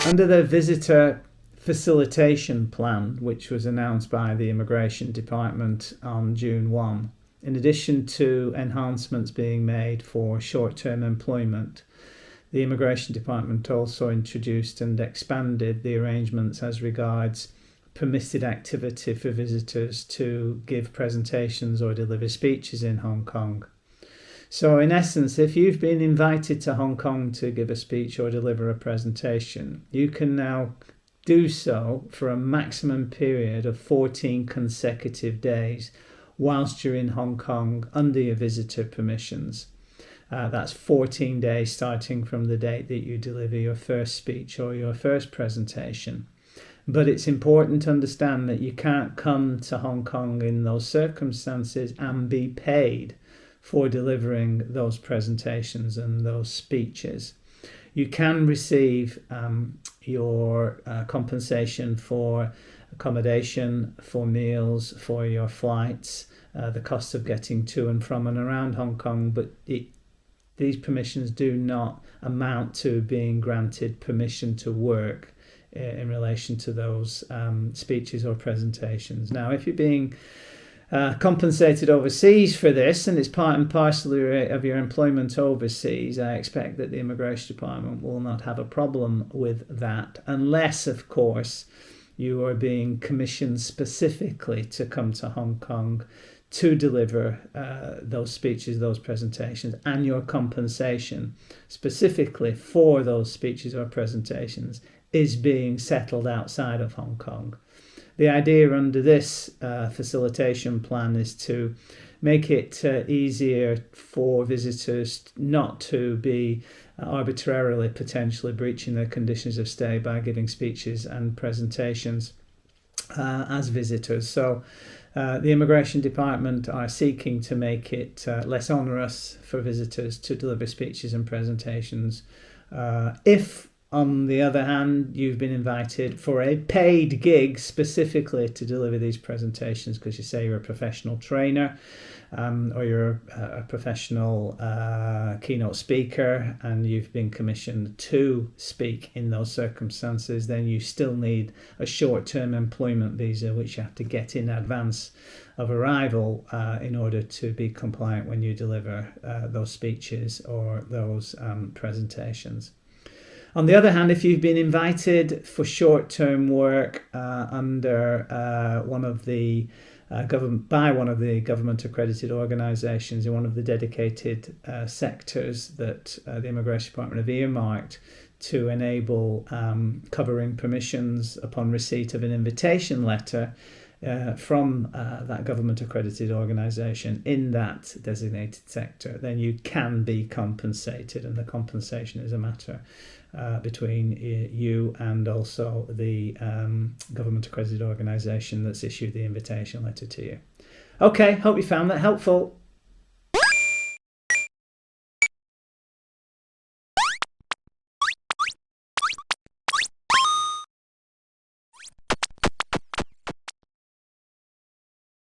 Under the visitor facilitation plan, which was announced by the Immigration Department on June 1, in addition to enhancements being made for short-term employment, the Immigration Department also introduced and expanded the arrangements as regards permitted activity for visitors to give presentations or deliver speeches in Hong Kong. So in essence, if you've been invited to Hong Kong to give a speech or deliver a presentation, you can now do so for a maximum period of 14 consecutive days whilst you're in Hong Kong under your visitor permissions. That's 14 days starting from the date that you deliver your first speech or your first presentation. But it's important to understand that you can't come to Hong Kong in those circumstances and be paid for delivering those presentations and those speeches. You can receive your compensation for accommodation, for meals, for your flights, the cost of getting to and from and around Hong Kong, but these permissions do not amount to being granted permission to work in relation to those speeches or presentations. Now, if you're being compensated overseas for this, and it's part and parcel of your employment overseas, I expect that the Immigration Department will not have a problem with that, unless, of course, you are being commissioned specifically to come to Hong Kong to deliver those speeches, those presentations, and your compensation specifically for those speeches or presentations is being settled outside of Hong Kong. The idea under this facilitation plan is to make it easier for visitors not to be arbitrarily potentially breaching their conditions of stay by giving speeches and presentations as visitors. So the Immigration Department are seeking to make it less onerous for visitors to deliver speeches and presentations. If, on the other hand, you've been invited for a paid gig specifically to deliver these presentations because you say you're a professional trainer or you're a professional keynote speaker and you've been commissioned to speak in those circumstances, then you still need a short-term employment visa, which you have to get in advance of arrival in order to be compliant when you deliver those speeches or those presentations. On the other hand, if you've been invited for short-term work under one of the government accredited organisations in one of the dedicated sectors that the Immigration Department have earmarked to enable covering permissions upon receipt of an invitation letter from that government accredited organisation in that designated sector, then you can be compensated, and the compensation is a matter between you and also the government accredited organisation that's issued the invitation letter to you. Okay, hope you found that helpful.